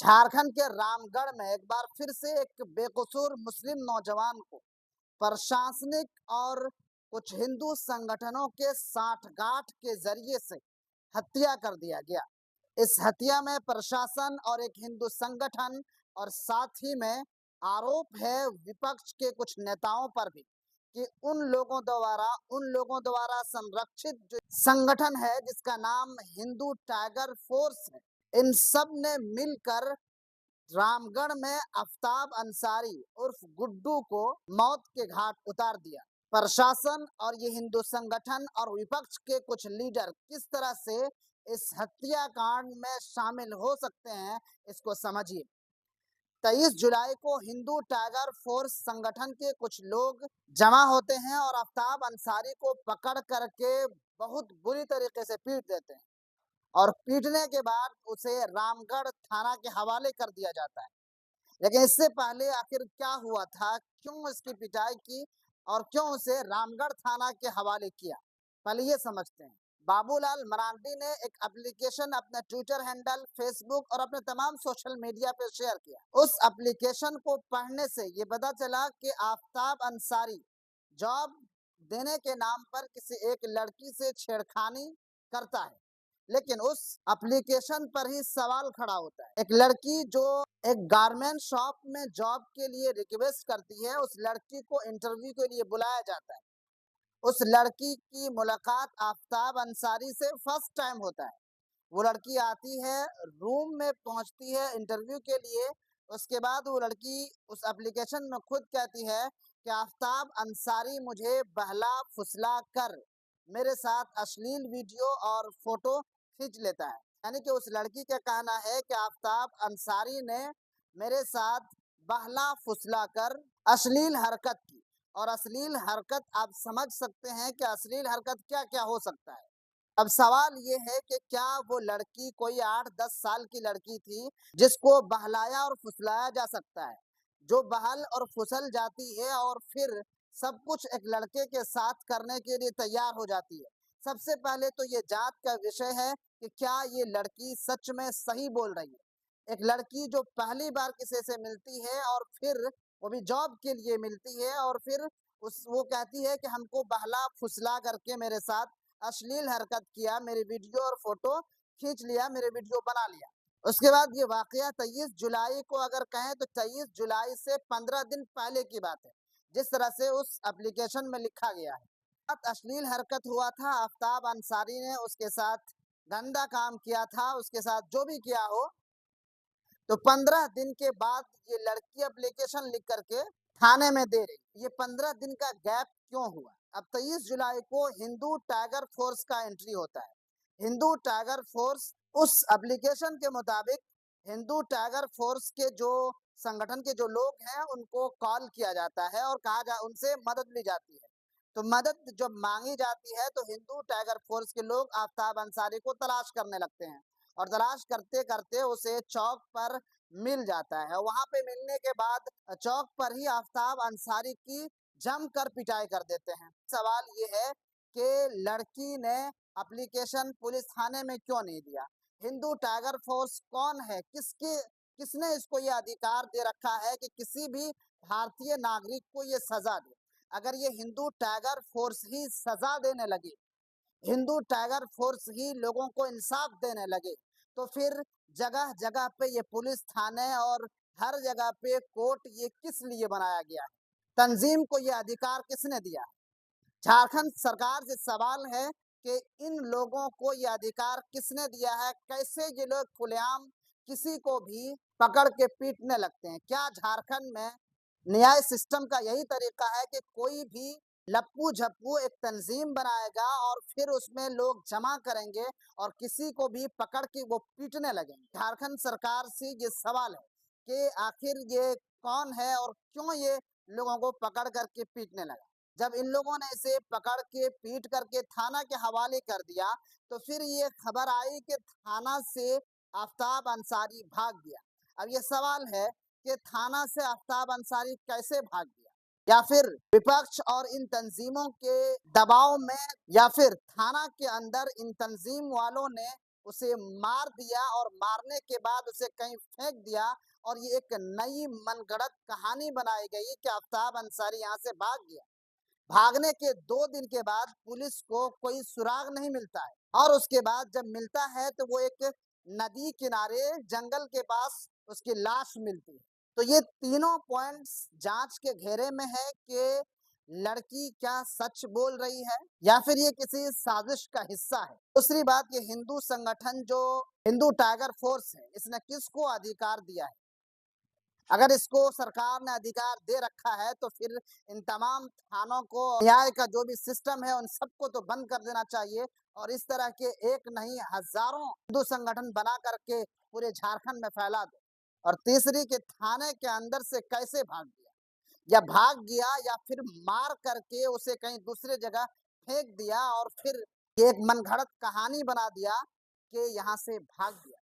झारखंड के रामगढ़ में एक बार फिर से एक बेकसूर मुस्लिम नौजवान को प्रशासनिक और कुछ हिंदू संगठनों के साठगांठ के जरिए से हत्या कर दिया गया। इस हत्या में प्रशासन और एक हिंदू संगठन और साथ ही में आरोप है विपक्ष के कुछ नेताओं पर भी कि उन लोगों द्वारा संरक्षित जो संगठन है जिसका नाम हिंदू टाइगर फोर्स है, इन सब ने मिलकर रामगढ़ में आफ्ताब अंसारी उर्फ गुड्डू को मौत के घाट उतार दिया। प्रशासन और ये हिंदू संगठन और विपक्ष के कुछ लीडर किस तरह से इस हत्याकांड में शामिल हो सकते हैं, इसको समझिए। 23 जुलाई को हिंदू टाइगर फोर्स संगठन के कुछ लोग जमा होते हैं और आफ्ताब अंसारी को पकड़ करके बहुत बुरी तरीके से पीट देते हैं और पीटने के बाद उसे रामगढ़ थाना के हवाले कर दिया जाता है। लेकिन इससे पहले आखिर क्या हुआ था, क्यों इसकी पिटाई की और क्यों उसे रामगढ़ थाना के हवाले किया, पहले ये समझते हैं। बाबूलाल मरांडी ने एक एप्लीकेशन अपने ट्विटर हैंडल, फेसबुक और अपने तमाम सोशल मीडिया पर शेयर किया। उस एप्लीकेशन को पढ़ने से ये पता चला कि आफ्ताब अंसारी जॉब देने के नाम पर किसी एक लड़की से छेड़खानी करता है। लेकिन उस एप्लीकेशन पर ही सवाल खड़ा होता है। एक लड़की जो एक गारमेंट शॉप में जॉब के लिए रिक्वेस्ट करती है, उस लड़की को इंटरव्यू के लिए बुलाया जाता है। उस लड़की की मुलाकात आफ्ताब अंसारी से फर्स्ट टाइम होता है। वो लड़की आती है, रूम में पहुंचती है इंटरव्यू के लिए। उसके बाद वो लड़की उस एप्लीकेशन में खुद कहती है कि आफ्ताब अंसारी मुझे बहला फुसला कर मेरे साथ अश्लील वीडियो और फोटो खींच लेता है। यानी कि उस लड़की का कहना है कि आफ्ताब अंसारी ने मेरे साथ बहला फुसला कर अश्लील हरकत की। और अश्लील हरकत आप समझ सकते हैं कि अश्लील हरकत क्या क्या हो सकता है। अब सवाल ये है कि क्या वो लड़की कोई 8-10 साल की लड़की थी जिसको बहलाया और फुसलाया जा सकता है, जो बहल और फुसल जाती है और फिर सब कुछ एक लड़के के साथ करने के लिए तैयार हो जाती है। सबसे पहले तो ये जांच का विषय है कि क्या ये लड़की सच में सही बोल रही है। एक लड़की जो पहली बार किसी से मिलती है और फिर वो भी जॉब के लिए मिलती है और फिर उस वो कहती है कि हमको बहला फुसला करके मेरे साथ अश्लील हरकत किया, मेरी वीडियो और फोटो खींच लिया, मेरे वीडियो बना लिया। उसके बाद ये वाकया 23 जुलाई को अगर कहें तो 23 जुलाई से 15 दिन पहले की बात है, जिस तरह से उस एप्लीकेशन में लिखा गया है। अश्लील हरकत हुआ था, आफ्ताब अंसारी ने उसके साथ गंदा काम किया था, उसके साथ जो भी किया हो। तो 15 दिन के बाद ये लड़की एप्लीकेशन लिख करके थाने में दे रही। ये 15 दिन का गैप क्यों हुआ? अब 23 जुलाई को हिंदू टाइगर फोर्स का एंट्री होता है। हिंदू टाइगर फोर्स उस एप्लीकेशन के मुताबिक हिंदू टाइगर फोर्स के जो संगठन के जो लोग हैं उनको कॉल किया जाता है और उनसे मदद ली जाती है। तो मदद जब मांगी जाती है तो हिंदू टाइगर फोर्स के लोग आफ्ताब अंसारी को तलाश करने लगते हैं और तलाश करते करते उसे चौक पर मिल जाता है। वहां पे मिलने के बाद चौक पर ही आफ्ताब अंसारी की जमकर पिटाई कर देते हैं। सवाल ये है कि लड़की ने एप्लीकेशन पुलिस थाने में क्यों नहीं दिया? हिंदू टाइगर फोर्स कौन है? किसने इसको ये अधिकार दे रखा है कि किसी भी भारतीय नागरिक को ये सजा दे? अगर ये हिंदू टाइगर फोर्स ही सजा देने लगे, हिंदू टाइगर फोर्स ही लोगों को इंसाफ देने लगे, तो फिर जगह जगह पे ये पुलिस थाने और हर जगह पे कोर्ट ये किस लिए बनाया गया है? तंजीम को ये अधिकार किसने दिया है? झारखंड सरकार से सवाल है कि इन लोगों को ये अधिकार किसने दिया है? कैसे ये लोग खुलेआम किसी को भी पकड़ के पीटने लगते हैं? क्या झारखंड में न्याय सिस्टम का यही तरीका है कि कोई भी लप्पू झप्पू एक तंजीम बनाएगा और फिर उसमें लोग जमा करेंगे और किसी को भी पकड़ के वो पीटने लगेंगे? झारखंड सरकार से ये सवाल है कि आखिर ये कौन है और क्यों ये लोगों को पकड़ करके पीटने लगा? जब इन लोगों ने इसे पकड़ के पीट करके थाना के हवाले कर दिया, तो फिर ये खबर आई कि थाना से आफ्ताब अंसारी भाग गया। अब ये सवाल है कि थाना से आफ्ताब अंसारी कैसे भाग गया? या फिर विपक्ष और इन तंजीमों के दबाव में, या फिर थाना के अंदर इन तंजीम वालों ने उसे मार दिया और मारने के बाद उसे कहीं फेंक दिया और ये एक नई मनगढ़ंत कहानी बनाई गई कि आफताब अंसारी यहाँ से भाग गया। भागने के 2 दिन के बाद पुलिस को कोई सुराग नहीं मिलता है और उसके बाद जब मिलता है तो वो एक नदी किनारे जंगल के पास उसकी लाश मिलती है। तो ये तीनों पॉइंट्स जांच के घेरे में है कि लड़की क्या सच बोल रही है या फिर ये किसी साजिश का हिस्सा है। दूसरी बात, ये हिंदू संगठन जो हिंदू टाइगर फोर्स है, इसने किसको अधिकार दिया है? अगर इसको सरकार ने अधिकार दे रखा है तो फिर इन तमाम थानों को, न्याय का जो भी सिस्टम है उन सबको तो बंद कर देना चाहिए और इस तरह के एक नहीं हजारों हिंदू संगठन बना करके पूरे झारखंड में फैला दो। और तीसरी, के थाने के अंदर से कैसे भाग गया, या भाग गया या फिर मार करके उसे कहीं दूसरी जगह फेंक दिया और फिर एक मनगढ़ंत कहानी बना दिया कि यहाँ से भाग गया।